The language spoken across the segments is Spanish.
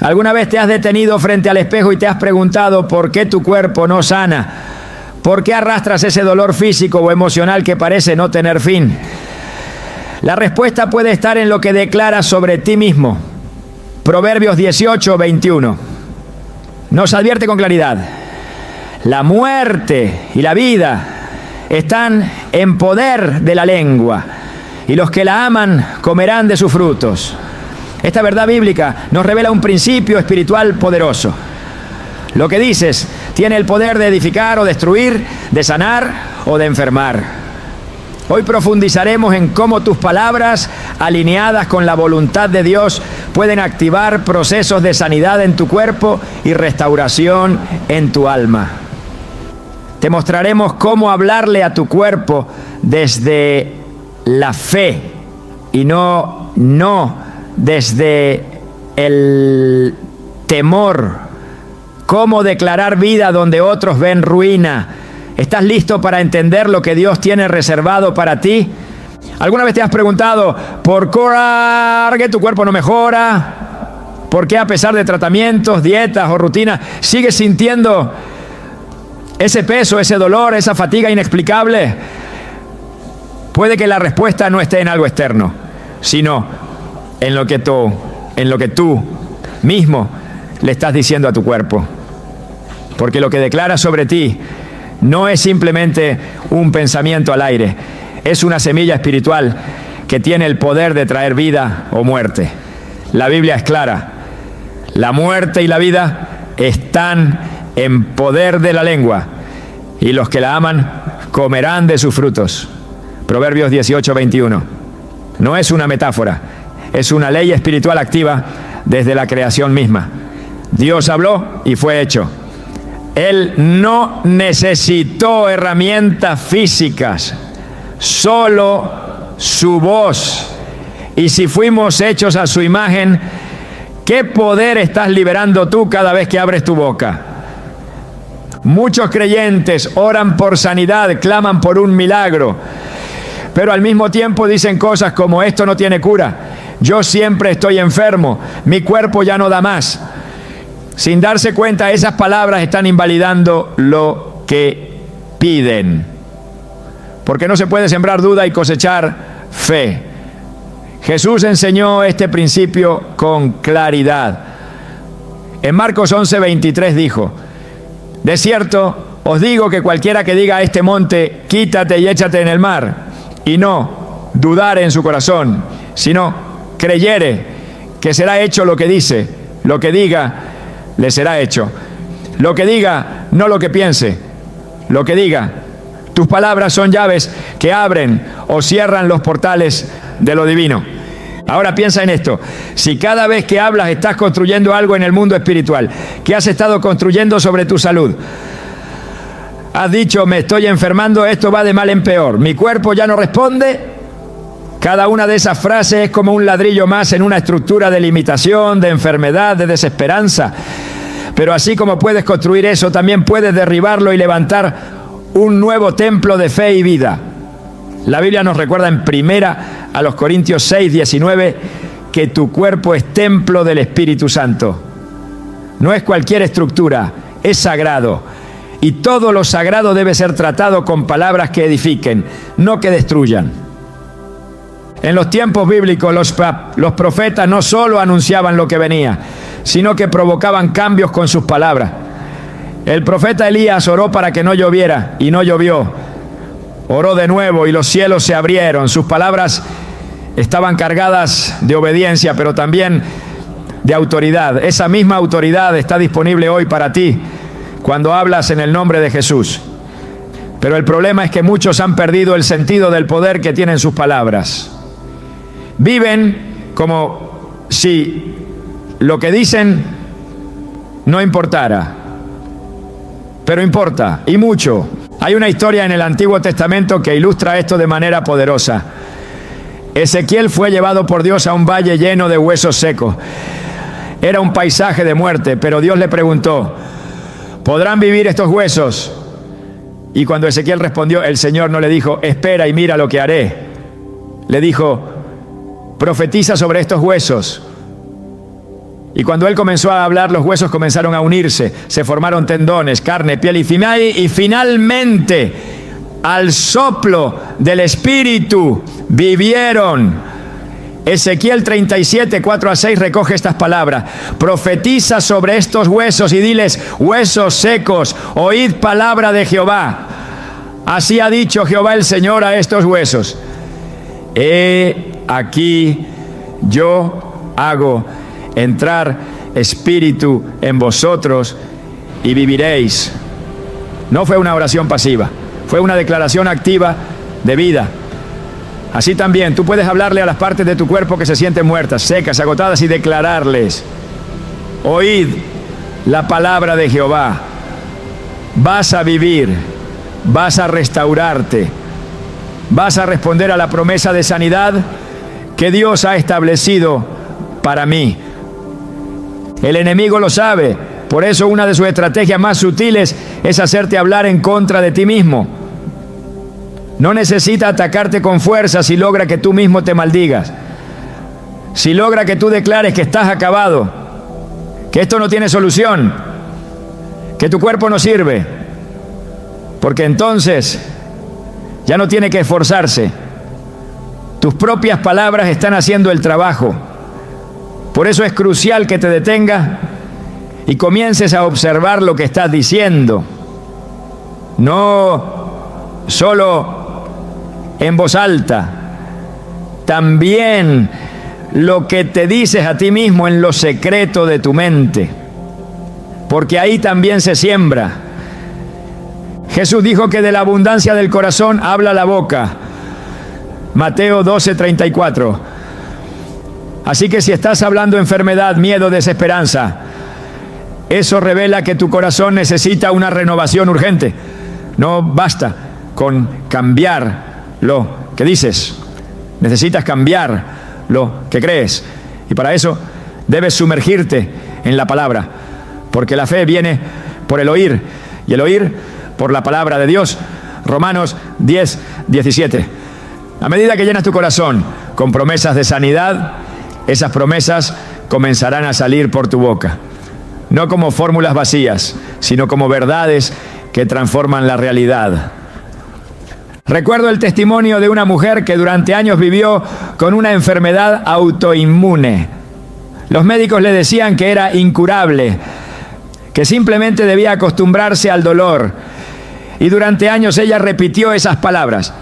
¿Alguna vez te has detenido frente al espejo y te has preguntado por qué tu cuerpo no sana? ¿Por qué arrastras ese dolor físico o emocional que parece no tener fin? La respuesta puede estar en lo que declaras sobre ti mismo. Proverbios 18:21 nos advierte con claridad: la muerte y la vida están en poder de la lengua, y los que la aman comerán de sus frutos. Esta verdad bíblica nos revela un principio espiritual poderoso. Lo que dices tiene el poder de edificar o destruir, de sanar o de enfermar. Hoy profundizaremos en cómo tus palabras, alineadas con la voluntad de Dios, pueden activar procesos de sanidad en tu cuerpo y restauración en tu alma. Te mostraremos cómo hablarle a tu cuerpo desde la fe y no desde el temor. Cómo declarar vida donde otros ven ruina. ¿Estás listo para entender lo que Dios tiene reservado para ti? ¿Alguna vez te has preguntado por qué tu cuerpo no mejora? ¿Por qué a pesar de tratamientos, dietas o rutinas sigues sintiendo ese peso, ese dolor, esa fatiga inexplicable? Puede que la respuesta no esté en algo externo, sino en lo que tú mismo le estás diciendo a tu cuerpo. Porque lo que declaras sobre ti no es simplemente un pensamiento al aire, es una semilla espiritual que tiene el poder de traer vida o muerte. La Biblia es clara: la muerte y la vida están en poder de la lengua, y los que la aman comerán de sus frutos. Proverbios 18:21. No es una metáfora, es una ley espiritual activa desde la creación misma. Dios habló y fue hecho. Él no necesitó herramientas físicas, solo su voz. Y si fuimos hechos a su imagen, ¿qué poder estás liberando tú cada vez que abres tu boca? Muchos creyentes oran por sanidad, claman por un milagro, pero al mismo tiempo dicen cosas como: esto no tiene cura, yo siempre estoy enfermo, mi cuerpo ya no da más. Sin darse cuenta, esas palabras están invalidando lo que piden. Porque no se puede sembrar duda y cosechar fe. Jesús enseñó este principio con claridad. En Marcos 11:23 dijo: de cierto, os digo que cualquiera que diga a este monte, quítate y échate en el mar, y no dudare en su corazón, sino creyere que será hecho lo que dice, lo que diga, le será hecho. Lo que diga, no lo que piense, lo que diga. Tus palabras son llaves que abren o cierran los portales de lo divino. Ahora piensa en esto: si cada vez que hablas estás construyendo algo en el mundo espiritual, ¿qué has estado construyendo sobre tu salud? Has dicho: me estoy enfermando, esto va de mal en peor, mi cuerpo ya no responde. Cada una de esas frases es como un ladrillo más en una estructura de limitación, de enfermedad, de desesperanza. Pero así como puedes construir eso, también puedes derribarlo y levantar un nuevo templo de fe y vida. La Biblia nos recuerda en 1 Corintios 6:19 que tu cuerpo es templo del Espíritu Santo. No es cualquier estructura, es sagrado. Y todo lo sagrado debe ser tratado con palabras que edifiquen, no que destruyan. En los tiempos bíblicos, los profetas no solo anunciaban lo que venía, sino que provocaban cambios con sus palabras. El profeta Elías oró para que no lloviera, y no llovió. Oró de nuevo y los cielos se abrieron. Sus palabras estaban cargadas de obediencia, pero también de autoridad. Esa misma autoridad está disponible hoy para ti cuando hablas en el nombre de Jesús. Pero el problema es que muchos han perdido el sentido del poder que tienen sus palabras. Viven como si lo que dicen no importara, pero importa, y mucho. Hay una historia en el Antiguo Testamento que ilustra esto de manera poderosa. Ezequiel fue llevado por Dios a un valle lleno de huesos secos. Era un paisaje de muerte, pero Dios le preguntó: ¿podrán vivir estos huesos? Y cuando Ezequiel respondió, el Señor no le dijo: espera y mira lo que haré. Le dijo: profetiza sobre estos huesos. Y cuando él comenzó a hablar, los huesos comenzaron a unirse, se formaron tendones, carne, piel y finalmente, al soplo del Espíritu, vivieron. Ezequiel 37, 4-6 recoge estas palabras. Profetiza sobre estos huesos y diles: huesos secos, oíd palabra de Jehová. Así ha dicho Jehová el Señor a estos huesos: he aquí yo hago entrar espíritu en vosotros y viviréis. No fue una oración pasiva, fue una declaración activa de vida. Así también tú puedes hablarle a las partes de tu cuerpo que se sienten muertas, secas, agotadas, y declararles: oíd la palabra de Jehová. Vas a vivir, vas a restaurarte, vas a responder a la promesa de sanidad que Dios ha establecido para mí. El enemigo lo sabe, por eso una de sus estrategias más sutiles es hacerte hablar en contra de ti mismo. No necesita atacarte con fuerza si logra que tú mismo te maldigas, si logra que tú declares que estás acabado, que esto no tiene solución, que tu cuerpo no sirve, porque entonces ya no tiene que esforzarse. Tus propias palabras están haciendo el trabajo. Por eso es crucial que te detengas y comiences a observar lo que estás diciendo. No solo en voz alta, también lo que te dices a ti mismo en lo secreto de tu mente, porque ahí también se siembra. Jesús dijo que de la abundancia del corazón habla la boca. Mateo 12:34. Así que si estás hablando enfermedad, miedo, desesperanza, eso revela que tu corazón necesita una renovación urgente. No basta con cambiar lo que dices, necesitas cambiar lo que crees, y para eso debes sumergirte en la palabra, porque la fe viene por el oír, y el oír por la palabra de Dios. Romanos 10:17. A medida que llenas tu corazón con promesas de sanidad, esas promesas comenzarán a salir por tu boca, no como fórmulas vacías, sino como verdades que transforman la realidad. Recuerdo el testimonio de una mujer que durante años vivió con una enfermedad autoinmune. Los médicos le decían que era incurable, que simplemente debía acostumbrarse al dolor. Y durante años ella repitió esas palabras: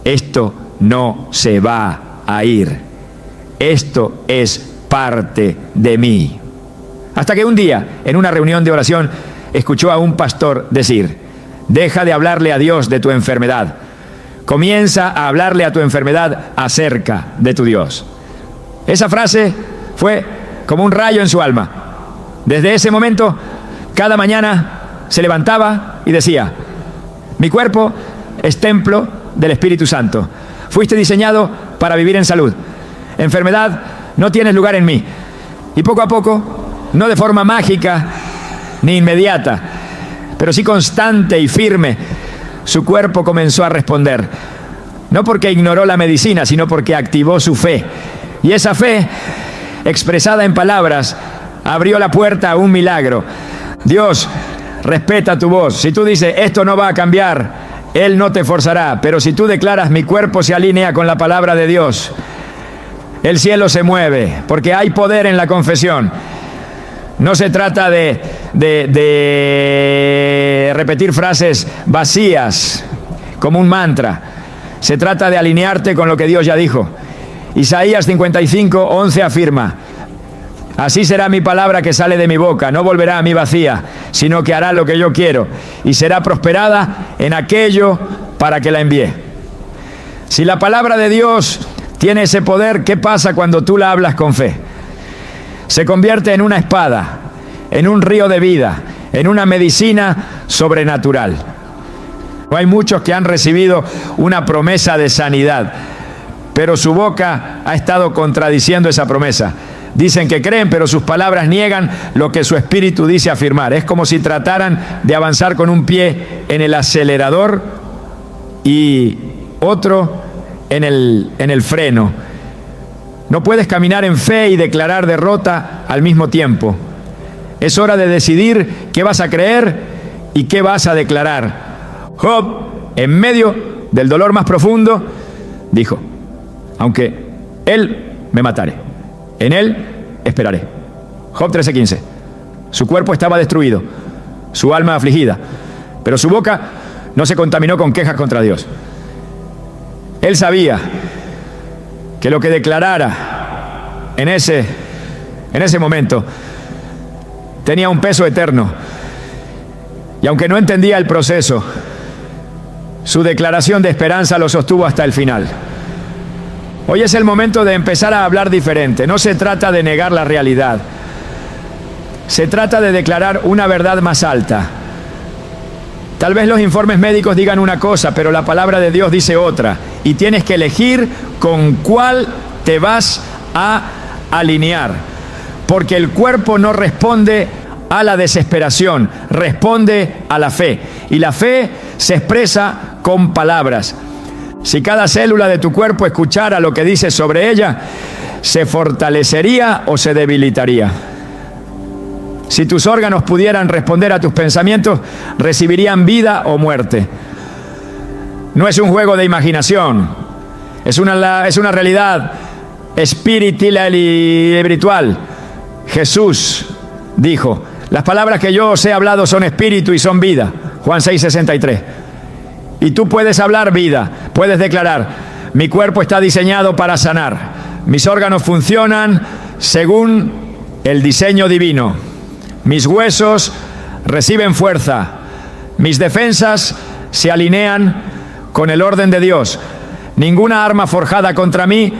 esto no se va a ir, esto es parte de mí. Hasta que un día, en una reunión de oración, escuchó a un pastor decir: deja de hablarle a Dios de tu enfermedad, comienza a hablarle a tu enfermedad acerca de tu Dios. Esa frase fue como un rayo en su alma. Desde ese momento, cada mañana se levantaba y decía: mi cuerpo es templo del Espíritu Santo. Fuiste diseñado para vivir en salud. Enfermedad, no tienes lugar en mí. Y poco a poco, no de forma mágica ni inmediata, pero sí constante y firme, su cuerpo comenzó a responder. No porque ignoró la medicina, sino porque activó su fe. Y esa fe, expresada en palabras, abrió la puerta a un milagro. Dios respeta tu voz. Si tú dices: esto no va a cambiar, Él no te forzará. Pero si tú declaras: mi cuerpo se alinea con la palabra de Dios, el cielo se mueve, porque hay poder en la confesión. No se trata de repetir frases vacías como un mantra. Se trata de alinearte con lo que Dios ya dijo. Isaías 55:11 afirma: así será mi palabra que sale de mi boca, no volverá a mí vacía, sino que hará lo que yo quiero y será prosperada en aquello para que la envié. Si la palabra de Dios tiene ese poder, ¿qué pasa cuando tú la hablas con fe? Se convierte en una espada, en un río de vida, en una medicina sobrenatural. Hay muchos que han recibido una promesa de sanidad, pero su boca ha estado contradiciendo esa promesa. Dicen que creen, pero sus palabras niegan lo que su espíritu dice afirmar. Es como si trataran de avanzar con un pie en el acelerador y otro en el freno. No puedes caminar en fe y declarar derrota al mismo tiempo. Es hora de decidir qué vas a creer y qué vas a declarar. Job, en medio del dolor más profundo, dijo: aunque él me matare, en él esperaré. Job 13:15. Su cuerpo estaba destruido, su alma afligida, pero su boca no se contaminó con quejas contra Dios. Él sabía que lo que declarara en ese momento tenía un peso eterno. Y aunque no entendía el proceso, su declaración de esperanza lo sostuvo hasta el final. Hoy es el momento de empezar a hablar diferente. No se trata de negar la realidad. Se trata de declarar una verdad más alta. Tal vez los informes médicos digan una cosa, pero la palabra de Dios dice otra. Y tienes que elegir con cuál te vas a alinear. Porque el cuerpo no responde a la desesperación, responde a la fe. Y la fe se expresa con palabras. Si cada célula de tu cuerpo escuchara lo que dices sobre ella, ¿se fortalecería o se debilitaría? Si tus órganos pudieran responder a tus pensamientos, ¿recibirían vida o muerte? No es un juego de imaginación, es una realidad espiritual y espiritual. Jesús dijo: las palabras que yo os he hablado son espíritu y son vida. Juan 6:63. Y tú puedes hablar vida, puedes declarar: mi cuerpo está diseñado para sanar, mis órganos funcionan según el diseño divino. Mis huesos reciben fuerza, mis defensas se alinean con el orden de Dios. Ninguna arma forjada contra mí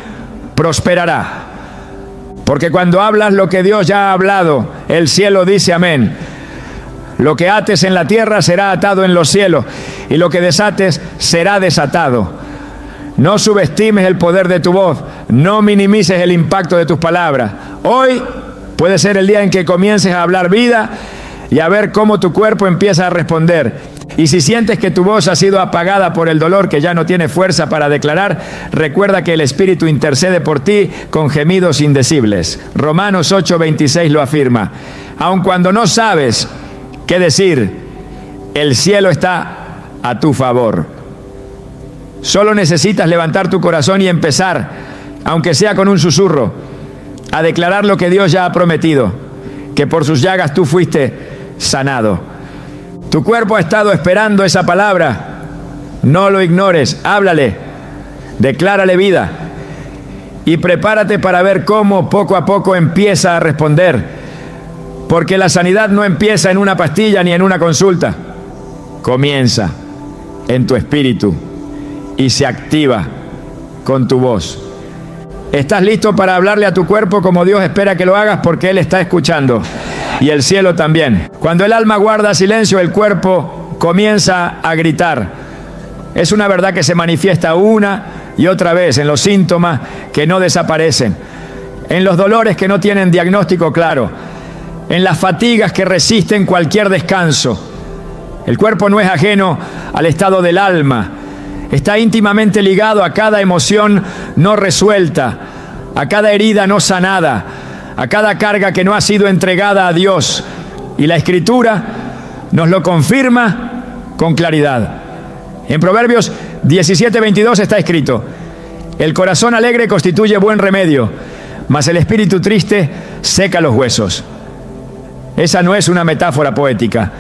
prosperará. Porque cuando hablas lo que Dios ya ha hablado, el cielo dice amén. Lo que ates en la tierra será atado en los cielos, y lo que desates será desatado. No subestimes el poder de tu voz, no minimices el impacto de tus palabras. Hoy puede ser el día en que comiences a hablar vida y a ver cómo tu cuerpo empieza a responder. Y si sientes que tu voz ha sido apagada por el dolor, que ya no tiene fuerza para declarar, recuerda que el Espíritu intercede por ti con gemidos indecibles. Romanos 8:26 lo afirma. Aun cuando no sabes qué decir, el cielo está a tu favor. Solo necesitas levantar tu corazón y empezar, aunque sea con un susurro, a declarar lo que Dios ya ha prometido, que por sus llagas tú fuiste sanado. Tu cuerpo ha estado esperando esa palabra. No lo ignores, háblale, declárale vida y prepárate para ver cómo poco a poco empieza a responder. Porque la sanidad no empieza en una pastilla ni en una consulta. Comienza en tu espíritu y se activa con tu voz. ¿Estás listo para hablarle a tu cuerpo como Dios espera que lo hagas? Porque Él está escuchando. Y el cielo también. Cuando el alma guarda silencio, el cuerpo comienza a gritar. Es una verdad que se manifiesta una y otra vez en los síntomas que no desaparecen, en los dolores que no tienen diagnóstico claro, en las fatigas que resisten cualquier descanso. El cuerpo no es ajeno al estado del alma. Está íntimamente ligado a cada emoción no resuelta, a cada herida no sanada, a cada carga que no ha sido entregada a Dios. Y la Escritura nos lo confirma con claridad. En Proverbios 17:22 está escrito: el corazón alegre constituye buen remedio, mas el espíritu triste seca los huesos. Esa no es una metáfora poética,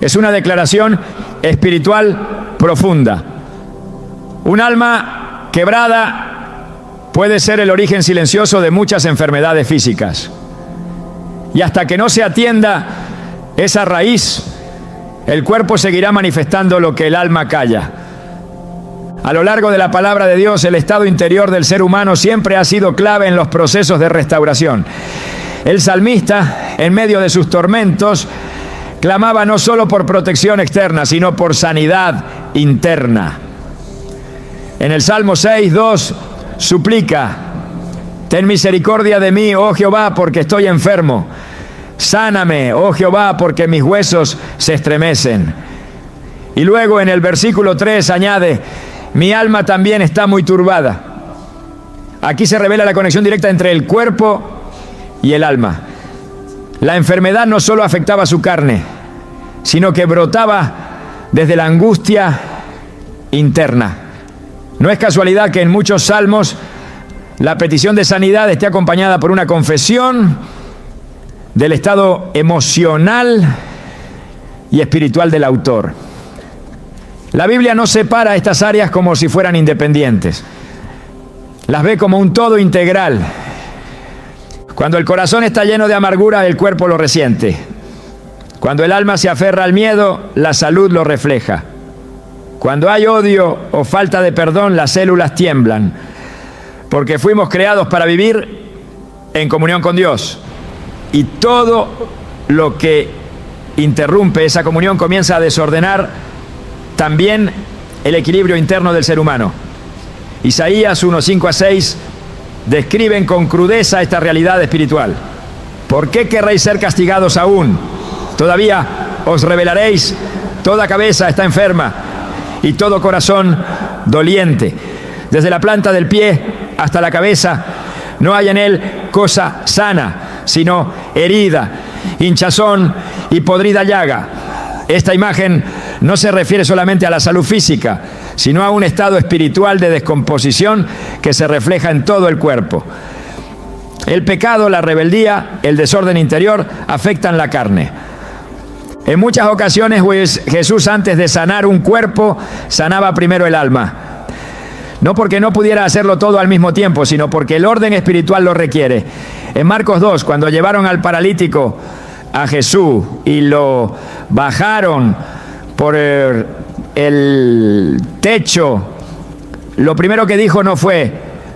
es una declaración espiritual profunda. Un alma quebrada puede ser el origen silencioso de muchas enfermedades físicas. Y hasta que no se atienda esa raíz, el cuerpo seguirá manifestando lo que el alma calla. A lo largo de la palabra de Dios, el estado interior del ser humano siempre ha sido clave en los procesos de restauración. El salmista, en medio de sus tormentos, clamaba no solo por protección externa, sino por sanidad interna. En el Salmo 6:2 suplica: ten misericordia de mí, oh Jehová, porque estoy enfermo. Sáname, oh Jehová, porque mis huesos se estremecen. Y luego en el versículo 3 añade: mi alma también está muy turbada. Aquí se revela la conexión directa entre el cuerpo y el alma. La enfermedad no solo afectaba su carne, sino que brotaba desde la angustia interna. No es casualidad que en muchos salmos la petición de sanidad esté acompañada por una confesión del estado emocional y espiritual del autor. La Biblia no separa estas áreas como si fueran independientes. Las ve como un todo integral. Cuando el corazón está lleno de amargura, el cuerpo lo resiente. Cuando el alma se aferra al miedo, la salud lo refleja. Cuando hay odio o falta de perdón, las células tiemblan. Porque fuimos creados para vivir en comunión con Dios. Y todo lo que interrumpe esa comunión comienza a desordenar también el equilibrio interno del ser humano. Isaías 1:5-6 describen con crudeza esta realidad espiritual. ¿Por qué querréis ser castigados aún? Todavía os rebelaréis. Toda cabeza está enferma y todo corazón doliente. Desde la planta del pie hasta la cabeza no hay en él cosa sana, sino herida, hinchazón y podrida llaga. Esta imagen no se refiere solamente a la salud física, sino a un estado espiritual de descomposición que se refleja en todo el cuerpo. El pecado, la rebeldía, el desorden interior afectan la carne. En muchas ocasiones, pues, Jesús, antes de sanar un cuerpo, sanaba primero el alma. No porque no pudiera hacerlo todo al mismo tiempo, sino porque el orden espiritual lo requiere. En Marcos 2, cuando llevaron al paralítico a Jesús y lo bajaron por el techo, lo primero que dijo no fue: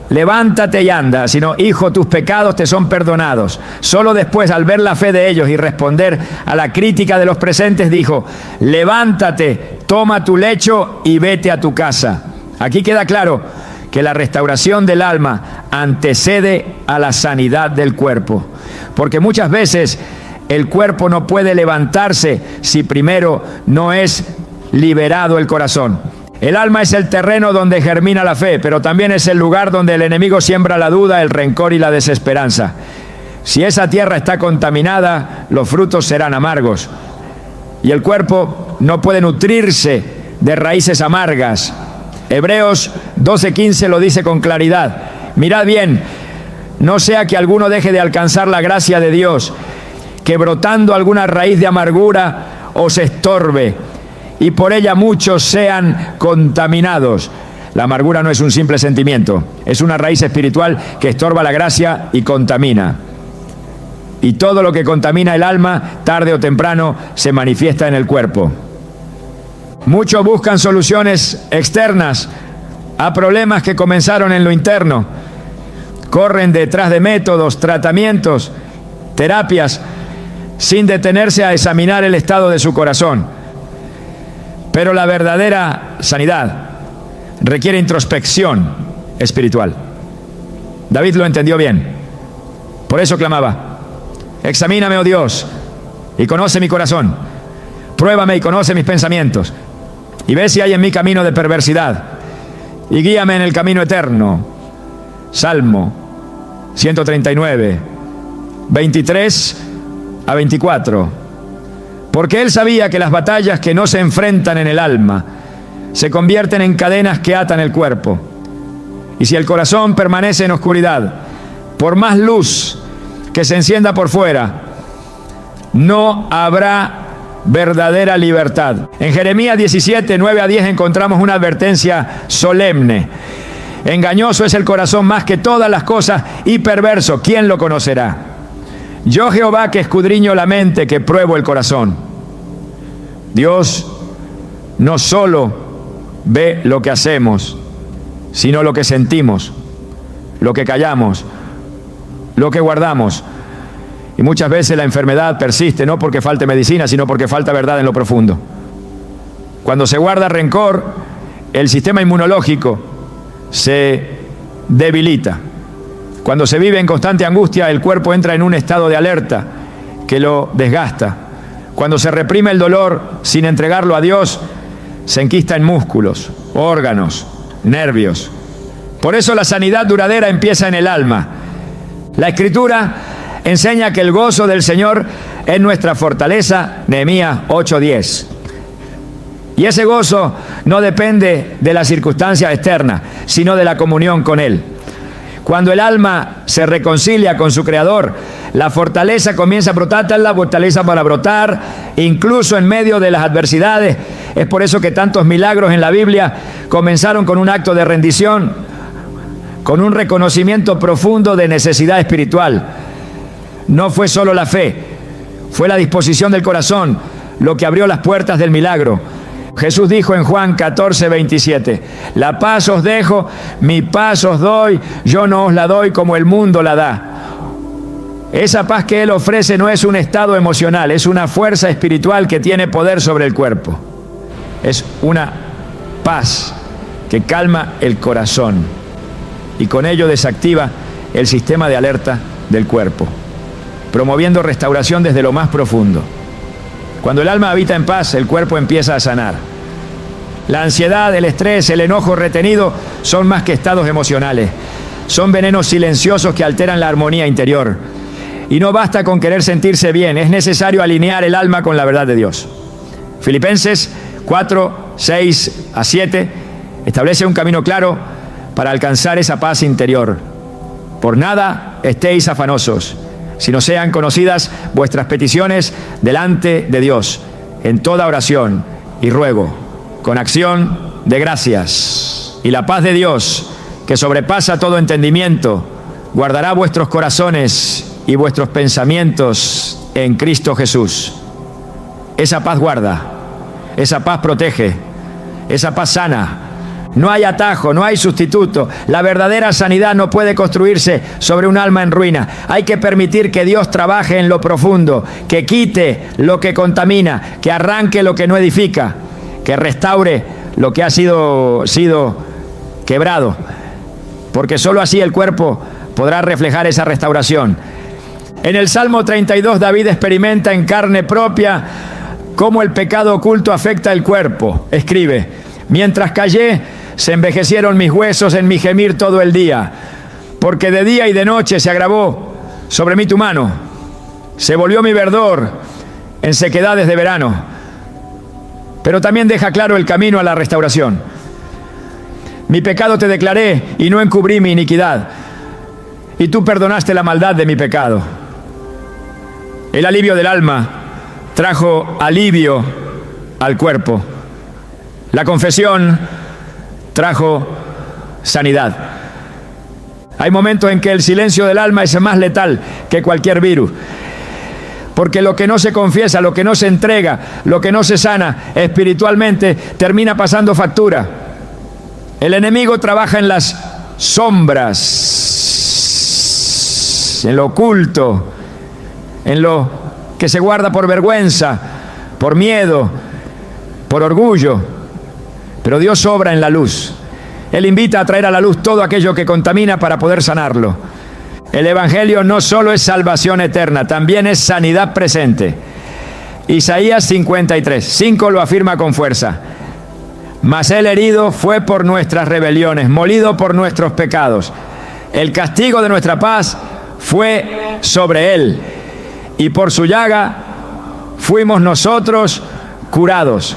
levántate y anda, sino: hijo, tus pecados te son perdonados. Solo después, al ver la fe de ellos y responder a la crítica de los presentes, dijo: levántate, toma tu lecho y vete a tu casa. Aquí queda claro que la restauración del alma antecede a la sanidad del cuerpo, porque muchas veces el cuerpo no puede levantarse si primero no es liberado el corazón. El alma es el terreno donde germina la fe, pero también es el lugar donde el enemigo siembra la duda, el rencor y la desesperanza. Si esa tierra está contaminada, los frutos serán amargos. Y el cuerpo no puede nutrirse de raíces amargas. Hebreos 12:15 lo dice con claridad. Mirad bien, no sea que alguno deje de alcanzar la gracia de Dios, que brotando alguna raíz de amargura os estorbe, y por ella muchos sean contaminados. La amargura no es un simple sentimiento, es una raíz espiritual que estorba la gracia y contamina. Y todo lo que contamina el alma, tarde o temprano, se manifiesta en el cuerpo. Muchos buscan soluciones externas a problemas que comenzaron en lo interno. Corren detrás de métodos, tratamientos, terapias, sin detenerse a examinar el estado de su corazón. Pero la verdadera sanidad requiere introspección espiritual. David lo entendió bien. Por eso clamaba: examíname, oh Dios, y conoce mi corazón. Pruébame y conoce mis pensamientos. Y ve si hay en mí camino de perversidad, y guíame en el camino eterno. Salmo 139, 23-24. Porque él sabía que las batallas que no se enfrentan en el alma se convierten en cadenas que atan el cuerpo. Y si el corazón permanece en oscuridad, por más luz que se encienda por fuera, no habrá verdadera libertad. En Jeremías 17, 9-10 encontramos una advertencia solemne. Engañoso es el corazón más que todas las cosas y perverso, ¿quién lo conocerá? Yo, Jehová, que escudriño la mente, que pruebo el corazón. Dios no solo ve lo que hacemos, sino lo que sentimos, lo que callamos, lo que guardamos. Y muchas veces la enfermedad persiste no porque falte medicina, sino porque falta verdad en lo profundo. Cuando se guarda rencor, el sistema inmunológico se debilita. Cuando se vive en constante angustia, el cuerpo entra en un estado de alerta que lo desgasta. Cuando se reprime el dolor sin entregarlo a Dios, se enquista en músculos, órganos, nervios. Por eso la sanidad duradera empieza en el alma. La Escritura enseña que el gozo del Señor es nuestra fortaleza, Nehemías 8:10. Y ese gozo no depende de las circunstancias externas, sino de la comunión con Él. Cuando el alma se reconcilia con su Creador, la fortaleza comienza a brotar, la fortaleza para brotar, incluso en medio de las adversidades. Es por eso que tantos milagros en la Biblia comenzaron con un acto de rendición, con un reconocimiento profundo de necesidad espiritual. No fue solo la fe, fue la disposición del corazón lo que abrió las puertas del milagro. Jesús dijo en Juan 14:27, la paz os dejo, mi paz os doy, yo no os la doy como el mundo la da. Esa paz que Él ofrece no es un estado emocional, es una fuerza espiritual que tiene poder sobre el cuerpo. Es una paz que calma el corazón y con ello desactiva el sistema de alerta del cuerpo, promoviendo restauración desde lo más profundo. Cuando el alma habita en paz, el cuerpo empieza a sanar. La ansiedad, el estrés, el enojo retenido son más que estados emocionales. Son venenos silenciosos que alteran la armonía interior. Y no basta con querer sentirse bien, es necesario alinear el alma con la verdad de Dios. Filipenses 4:6-7 establece un camino claro para alcanzar esa paz interior. Por nada estéis afanosos, sino sean conocidas vuestras peticiones delante de Dios, en toda oración y ruego, con acción de gracias. Y la paz de Dios, que sobrepasa todo entendimiento, guardará vuestros corazones y vuestros pensamientos en Cristo Jesús. Esa paz guarda, esa paz protege, esa paz sana. No hay atajo, no hay sustituto. La verdadera sanidad no puede construirse sobre un alma en ruina. Hay que permitir que Dios trabaje en lo profundo, que quite lo que contamina, que arranque lo que no edifica, que restaure lo que ha sido quebrado, porque solo así el cuerpo podrá reflejar esa restauración. En el Salmo 32, David experimenta en carne propia cómo el pecado oculto afecta el cuerpo. Escribe: mientras callé, se envejecieron mis huesos en mi gemir todo el día, porque de día y de noche se agravó sobre mí tu mano. Se volvió mi verdor en sequedades de verano. Pero también deja claro el camino a la restauración. Mi pecado te declaré y no encubrí mi iniquidad, y tú perdonaste la maldad de mi pecado. El alivio del alma trajo alivio al cuerpo. La confesión trajo sanidad. Hay momentos en que el silencio del alma es más letal que cualquier virus, porque lo que no se confiesa, lo que no se entrega, lo que no se sana espiritualmente, termina pasando factura. El enemigo trabaja en las sombras, en lo oculto, en lo que se guarda por vergüenza, por miedo, por orgullo. Pero Dios obra en la luz. Él invita a traer a la luz todo aquello que contamina para poder sanarlo. El Evangelio no solo es salvación eterna, también es sanidad presente. Isaías 53:5 lo afirma con fuerza. Mas él herido fue por nuestras rebeliones, molido por nuestros pecados. El castigo de nuestra paz fue sobre él, y por su llaga fuimos nosotros curados.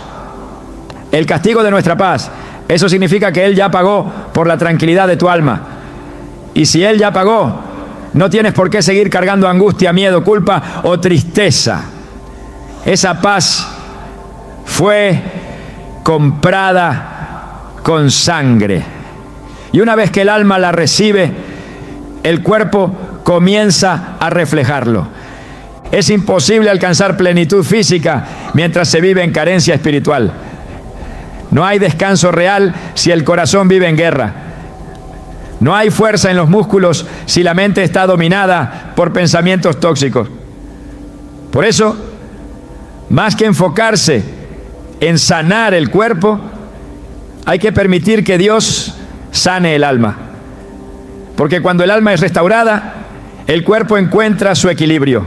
El castigo de nuestra paz, eso significa que Él ya pagó por la tranquilidad de tu alma. Y si Él ya pagó, no tienes por qué seguir cargando angustia, miedo, culpa o tristeza. Esa paz fue comprada con sangre. Y una vez que el alma la recibe, el cuerpo comienza a reflejarlo. Es imposible alcanzar plenitud física mientras se vive en carencia espiritual. No hay descanso real si el corazón vive en guerra. No hay fuerza en los músculos si la mente está dominada por pensamientos tóxicos. Por eso, más que enfocarse en sanar el cuerpo, hay que permitir que Dios sane el alma. Porque cuando el alma es restaurada, el cuerpo encuentra su equilibrio.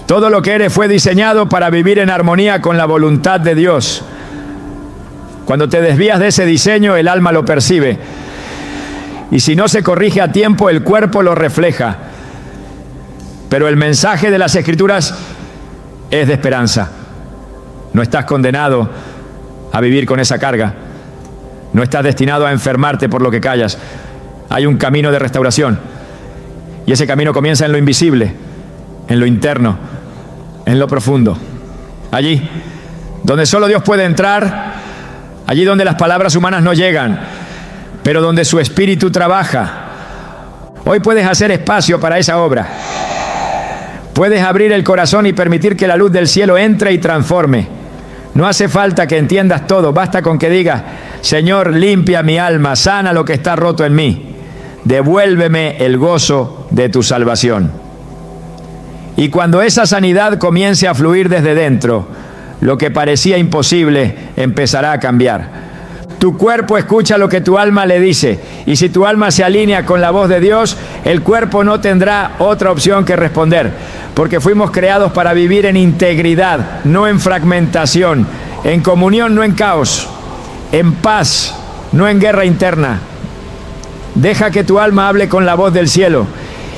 Todo lo que eres fue diseñado para vivir en armonía con la voluntad de Dios. Cuando te desvías de ese diseño, el alma lo percibe. y si no se corrige a tiempo, el cuerpo lo refleja. Pero el mensaje de las Escrituras es de esperanza. No estás condenado a vivir con esa carga. No estás destinado a enfermarte por lo que callas. Hay un camino de restauración. Y ese camino comienza en lo invisible, en lo interno, en lo profundo. Allí, donde solo Dios puede entrar, allí donde las palabras humanas no llegan, pero donde su Espíritu trabaja. Hoy puedes hacer espacio para esa obra. Puedes abrir el corazón y permitir que la luz del cielo entre y transforme. No hace falta que entiendas todo, basta con que digas: Señor, limpia mi alma, sana lo que está roto en mí, devuélveme el gozo de tu salvación. Y cuando esa sanidad comience a fluir desde dentro, lo que parecía imposible empezará a cambiar. Tu cuerpo escucha lo que tu alma le dice, y si tu alma se alinea con la voz de Dios, el cuerpo no tendrá otra opción que responder, porque fuimos creados para vivir en integridad, no en fragmentación, en comunión, no en caos, en paz, no en guerra interna. Deja que tu alma hable con la voz del cielo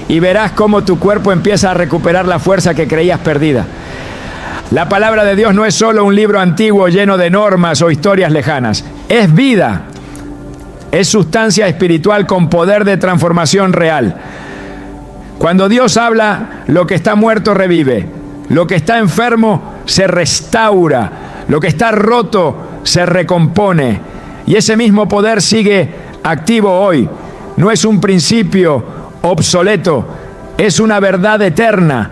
y verás cómo tu cuerpo empieza a recuperar la fuerza que creías perdida. La palabra de Dios no es solo un libro antiguo lleno de normas o historias lejanas. Es vida. Es sustancia espiritual con poder de transformación real. Cuando Dios habla, lo que está muerto revive. Lo que está enfermo se restaura. Lo que está roto se recompone. Y ese mismo poder sigue activo hoy. No es un principio obsoleto, es una verdad eterna.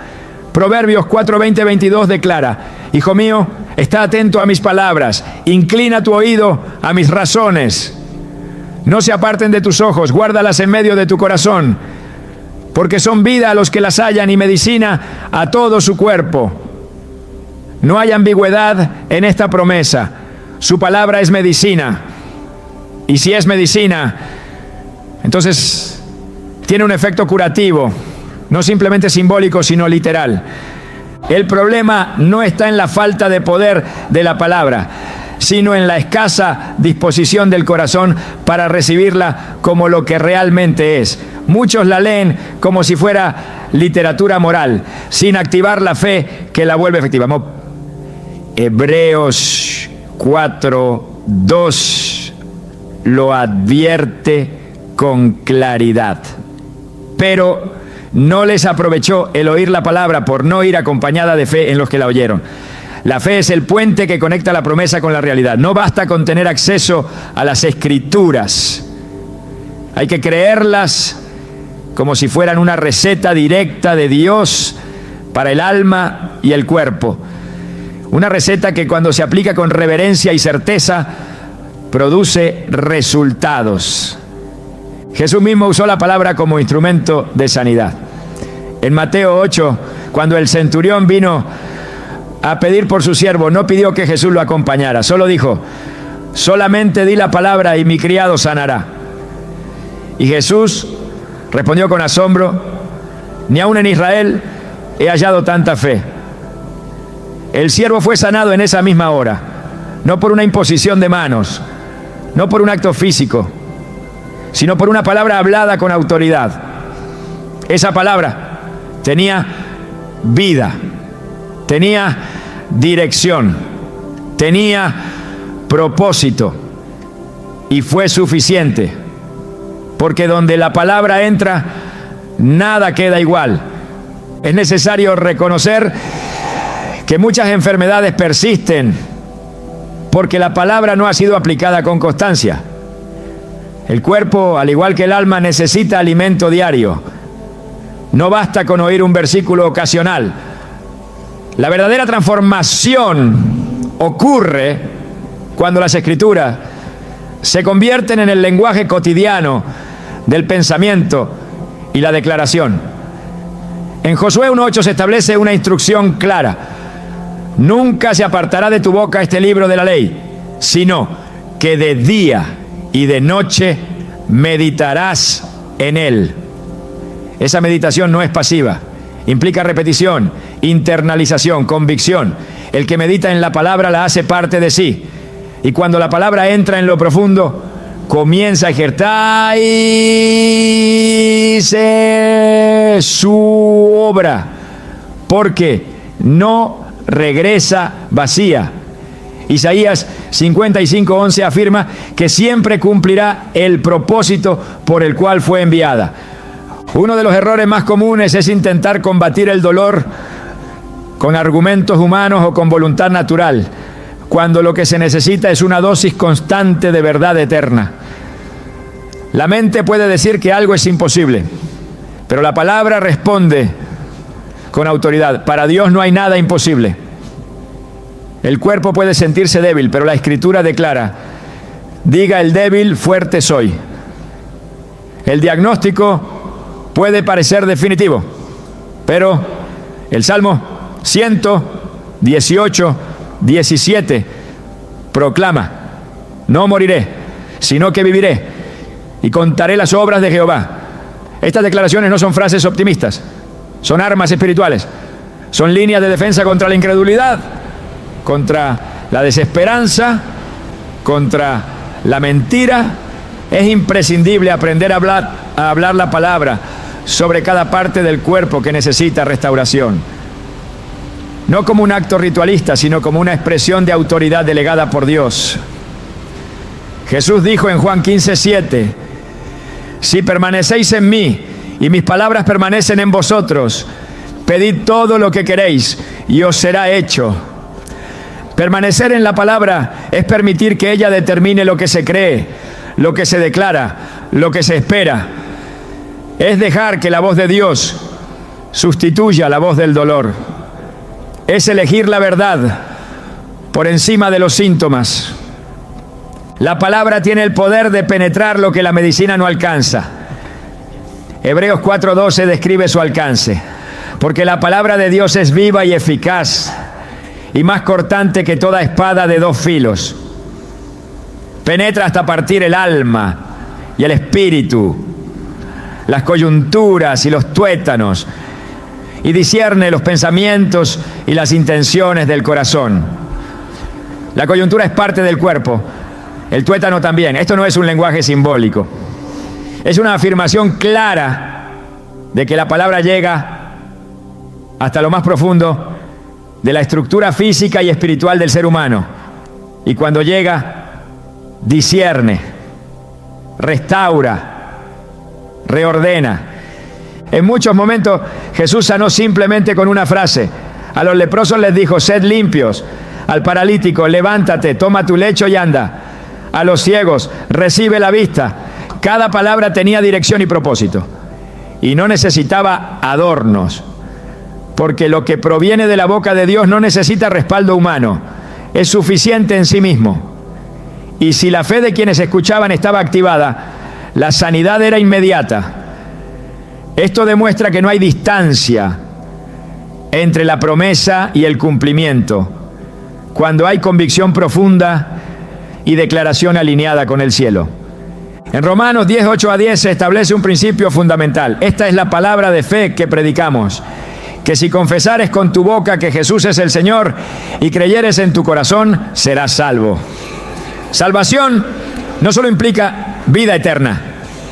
Proverbios 4:20-22 declara: Hijo mío, está atento a mis palabras, inclina tu oído a mis razones. No se aparten de tus ojos, guárdalas en medio de tu corazón, porque son vida a los que las hallan y medicina a todo su cuerpo. No hay ambigüedad en esta promesa. Su palabra es medicina. Y si es medicina, entonces tiene un efecto curativo, no simplemente simbólico, sino literal. El problema no está en la falta de poder de la palabra, sino en la escasa disposición del corazón para recibirla como lo que realmente es. Muchos la leen como si fuera literatura moral, sin activar la fe que la vuelve efectiva. Hebreos 4:2 lo advierte con claridad. Pero no les aprovechó el oír la palabra por no ir acompañada de fe en los que la oyeron. La fe es el puente que conecta la promesa con la realidad. No basta con tener acceso a las Escrituras. Hay que creerlas como si fueran una receta directa de Dios para el alma y el cuerpo. Una receta que cuando se aplica con reverencia y certeza produce resultados. Jesús mismo usó la palabra como instrumento de sanidad. En Mateo 8, cuando el centurión vino a pedir por su siervo, no pidió que Jesús lo acompañara, solo dijo: solamente di la palabra y mi criado sanará. Y Jesús respondió con asombro: ni aún en Israel he hallado tanta fe. El siervo fue sanado en esa misma hora, no por una imposición de manos, no por un acto físico, sino por una palabra hablada con autoridad. Esa palabra tenía vida, tenía dirección, tenía propósito, y fue suficiente, porque donde la palabra entra, nada queda igual. Es necesario reconocer que muchas enfermedades persisten porque la palabra no ha sido aplicada con constancia. El cuerpo, al igual que el alma, necesita alimento diario. No basta con oír un versículo ocasional. La verdadera transformación ocurre cuando las Escrituras se convierten en el lenguaje cotidiano del pensamiento y la declaración. En Josué 1:8 se establece una instrucción clara: nunca se apartará de tu boca este libro de la ley, sino que de día y de noche meditarás en él. Esa meditación no es pasiva, implica repetición, internalización, convicción. El que medita en la palabra la hace parte de sí. Y cuando la palabra entra en lo profundo, comienza a ejercerse su obra, porque no regresa vacía. Isaías 55:11 afirma que siempre cumplirá el propósito por el cual fue enviada. Uno de los errores más comunes es intentar combatir el dolor con argumentos humanos o con voluntad natural, cuando lo que se necesita es una dosis constante de verdad eterna. La mente puede decir que algo es imposible, pero la palabra responde con autoridad. Para Dios no hay nada imposible. El cuerpo puede sentirse débil, pero la Escritura declara: diga el débil, fuerte soy. El diagnóstico puede parecer definitivo, pero el Salmo 118:17 proclama: no moriré, sino que viviré y contaré las obras de Jehová. Estas declaraciones no son frases optimistas, son armas espirituales, son líneas de defensa contra la incredulidad, contra la desesperanza, contra la mentira. Es imprescindible aprender a hablar la palabra sobre cada parte del cuerpo que necesita restauración. No como un acto ritualista, sino como una expresión de autoridad delegada por Dios. Jesús dijo en Juan 15:7: si permanecéis en mí y mis palabras permanecen en vosotros, pedid todo lo que queréis y os será hecho. Permanecer en la palabra es permitir que ella determine lo que se cree, lo que se declara, lo que se espera. Es dejar que la voz de Dios sustituya la voz del dolor. Es elegir la verdad por encima de los síntomas. La palabra tiene el poder de penetrar lo que la medicina no alcanza. Hebreos 4:12 describe su alcance. Porque la palabra de Dios es viva y eficaz, y más cortante que toda espada de dos filos. Penetra hasta partir el alma y el espíritu, las coyunturas y los tuétanos, y discierne los pensamientos y las intenciones del corazón. La coyuntura es parte del cuerpo, el tuétano también. Esto no es un lenguaje simbólico. Es una afirmación clara de que la palabra llega hasta lo más profundo de la estructura física y espiritual del ser humano. Y cuando llega, discierne, restaura, reordena. En muchos momentos Jesús sanó simplemente con una frase. A los leprosos les dijo: sed limpios. Al paralítico: levántate, toma tu lecho y anda. A los ciegos: recibe la vista. Cada palabra tenía dirección y propósito, y no necesitaba adornos, porque lo que proviene de la boca de Dios no necesita respaldo humano, es suficiente en sí mismo. Y si la fe de quienes escuchaban estaba activada, la sanidad era inmediata. Esto demuestra que no hay distancia entre la promesa y el cumplimiento, cuando hay convicción profunda y declaración alineada con el cielo. En Romanos 10:8-10 se establece un principio fundamental. Esta es la palabra de fe que predicamos: que si confesares con tu boca que Jesús es el Señor y creyeres en tu corazón, serás salvo. Salvación no solo implica vida eterna,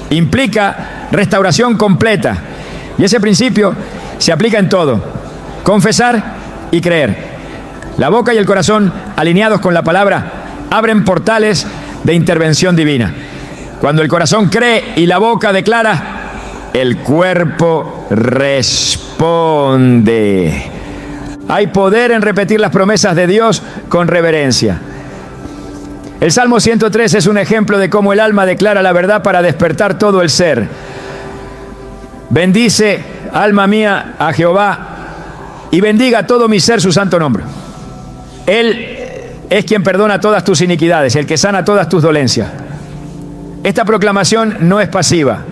implica restauración completa. Y ese principio se aplica en todo: confesar y creer. La boca y el corazón, alineados con la palabra, abren portales de intervención divina. Cuando el corazón cree y la boca declara, el cuerpo responde. Hay poder en repetir las promesas de Dios con reverencia. El Salmo 103 es un ejemplo de cómo el alma declara la verdad para despertar todo el ser. Bendice, alma mía, a Jehová, y bendiga todo mi ser su santo nombre. Él es quien perdona todas tus iniquidades, el que sana todas tus dolencias. Esta proclamación no es pasiva.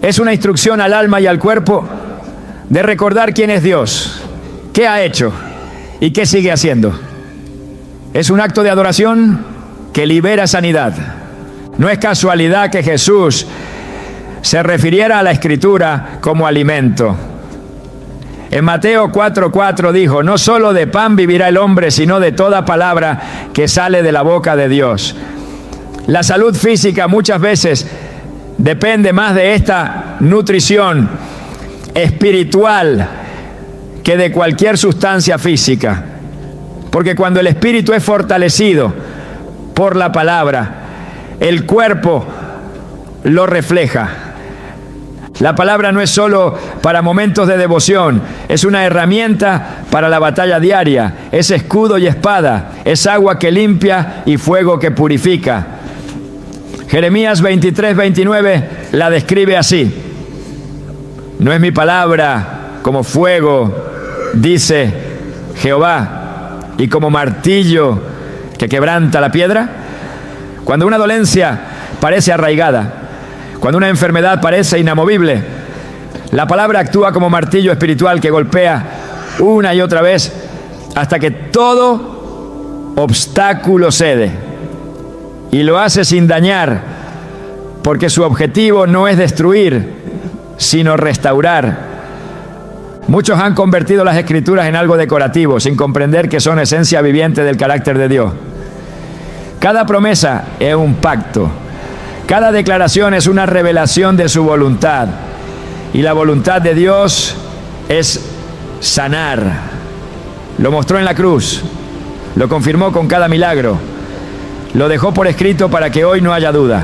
Es una instrucción al alma y al cuerpo de recordar quién es Dios, qué ha hecho y qué sigue haciendo. Es un acto de adoración que libera sanidad. No es casualidad que Jesús se refiriera a la Escritura como alimento. En Mateo 4:4 dijo: no solo de pan vivirá el hombre, sino de toda palabra que sale de la boca de Dios. La salud física muchas veces depende más de esta nutrición espiritual que de cualquier sustancia física. Porque cuando el espíritu es fortalecido por la palabra, el cuerpo lo refleja. La palabra no es solo para momentos de devoción, es una herramienta para la batalla diaria, es escudo y espada, es agua que limpia y fuego que purifica. Jeremías 23:29 la describe así: no es mi palabra como fuego, dice Jehová, y como martillo que quebranta la piedra. Cuando una dolencia parece arraigada, cuando una enfermedad parece inamovible, la palabra actúa como martillo espiritual que golpea una y otra vez hasta que todo obstáculo cede. Y lo hace sin dañar, porque su objetivo no es destruir, sino restaurar. Muchos han convertido las Escrituras en algo decorativo, sin comprender que son esencia viviente del carácter de Dios. Cada promesa es un pacto. Cada declaración es una revelación de su voluntad. Y la voluntad de Dios es sanar. Lo mostró en la cruz. Lo confirmó con cada milagro. Lo dejó por escrito para que hoy no haya duda.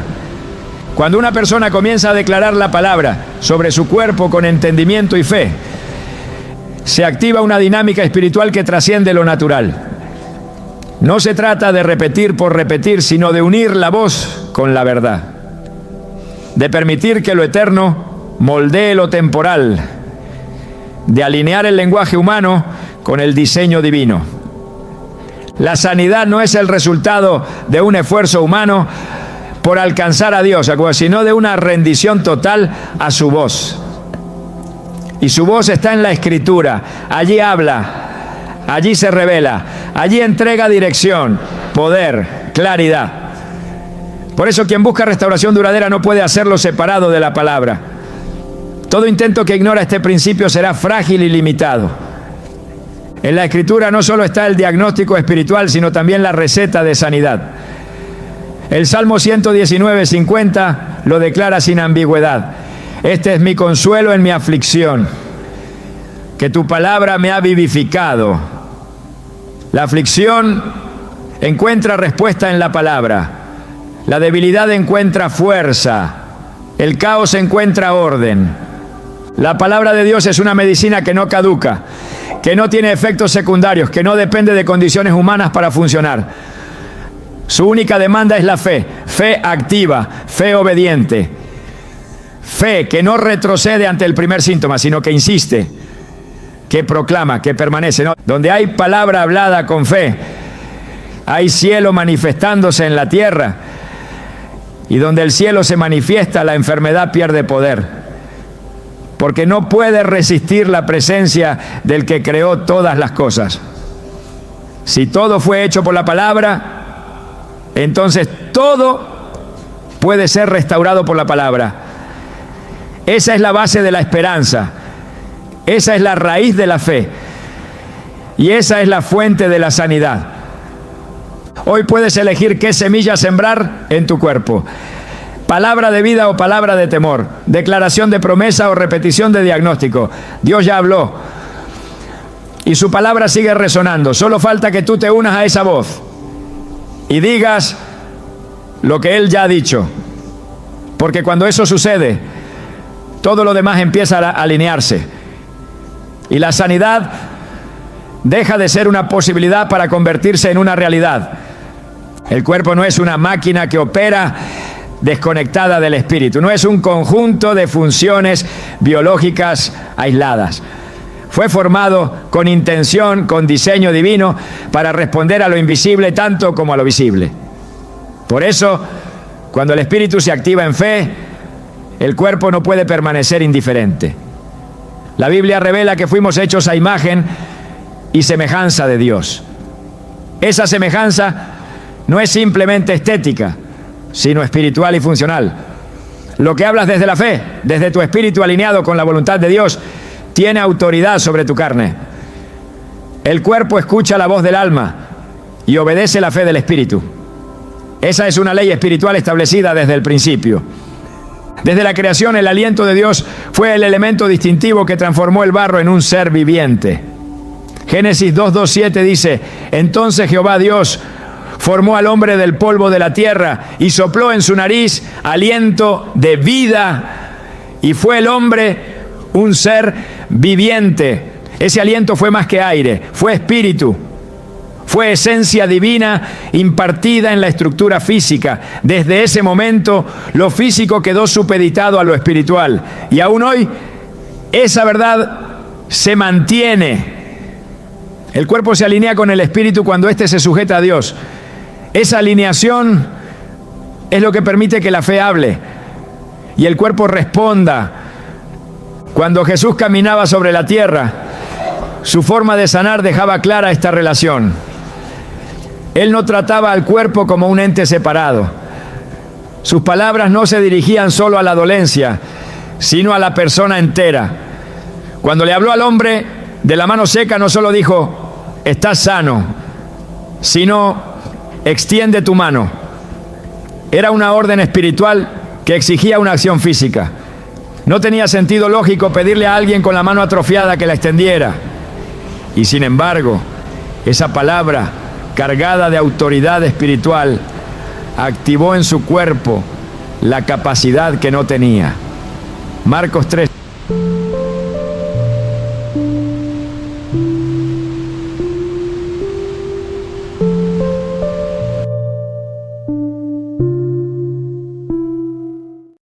Cuando una persona comienza a declarar la palabra sobre su cuerpo con entendimiento y fe, se activa una dinámica espiritual que trasciende lo natural. No se trata de repetir por repetir, sino de unir la voz con la verdad, de permitir que lo eterno moldee lo temporal, de alinear el lenguaje humano con el diseño divino. La sanidad no es el resultado de un esfuerzo humano por alcanzar a Dios, sino de una rendición total a su voz. Y su voz está en la Escritura. Allí habla, allí se revela, allí entrega dirección, poder, claridad. Por eso quien busca restauración duradera no puede hacerlo separado de la palabra. Todo intento que ignora este principio será frágil y limitado. En la Escritura no solo está el diagnóstico espiritual, sino también la receta de sanidad. El Salmo 119:50 lo declara sin ambigüedad: este es mi consuelo en mi aflicción, que tu palabra me ha vivificado. La aflicción encuentra respuesta en la palabra. La debilidad encuentra fuerza. El caos encuentra orden. La palabra de Dios es una medicina que no caduca, que no tiene efectos secundarios, que no depende de condiciones humanas para funcionar. Su única demanda es la fe, fe activa, fe obediente. Fe que no retrocede ante el primer síntoma, sino que insiste, que proclama, que permanece, ¿no? Donde hay palabra hablada con fe, hay cielo manifestándose en la tierra. Y donde el cielo se manifiesta, la enfermedad pierde poder. Porque no puede resistir la presencia del que creó todas las cosas. Si todo fue hecho por la palabra, entonces todo puede ser restaurado por la palabra. Esa es la base de la esperanza. Esa es la raíz de la fe. Y esa es la fuente de la sanidad. Hoy puedes elegir qué semilla sembrar en tu cuerpo. Palabra de vida o palabra de temor. Declaración de promesa o repetición de diagnóstico. Dios ya habló. Y su palabra sigue resonando. Solo falta que tú te unas a esa voz y digas lo que Él ya ha dicho. Porque cuando eso sucede, todo lo demás empieza a alinearse. Y la sanidad deja de ser una posibilidad para convertirse en una realidad. El cuerpo no es una máquina que opera desconectada del espíritu. No es un conjunto de funciones biológicas aisladas. Fue formado con intención, con diseño divino, para responder a lo invisible tanto como a lo visible. Por eso, cuando el espíritu se activa en fe, el cuerpo no puede permanecer indiferente. La Biblia revela que fuimos hechos a imagen y semejanza de Dios. Esa semejanza no es simplemente estética, sino espiritual y funcional. Lo que hablas desde la fe, desde tu espíritu alineado con la voluntad de Dios, tiene autoridad sobre tu carne. El cuerpo escucha la voz del alma y obedece la fe del espíritu. Esa es una ley espiritual establecida desde el principio. Desde la creación, el aliento de Dios fue el elemento distintivo que transformó el barro en un ser viviente. Génesis 2:7 dice: entonces Jehová Dios formó al hombre del polvo de la tierra y sopló en su nariz aliento de vida, y fue el hombre un ser viviente. Ese aliento fue más que aire, fue espíritu. Fue esencia divina impartida en la estructura física. Desde ese momento, lo físico quedó supeditado a lo espiritual. Y aún hoy, esa verdad se mantiene. El cuerpo se alinea con el espíritu cuando éste se sujeta a Dios. Esa alineación es lo que permite que la fe hable y el cuerpo responda. Cuando Jesús caminaba sobre la tierra, su forma de sanar dejaba clara esta relación. Él no trataba al cuerpo como un ente separado. Sus palabras no se dirigían solo a la dolencia, sino a la persona entera. Cuando le habló al hombre de la mano seca, no solo dijo: estás sano, sino: extiende tu mano. Era una orden espiritual que exigía una acción física. No tenía sentido lógico pedirle a alguien con la mano atrofiada que la extendiera. Y sin embargo, esa palabra, cargada de autoridad espiritual, activó en su cuerpo la capacidad que no tenía. Marcos 3.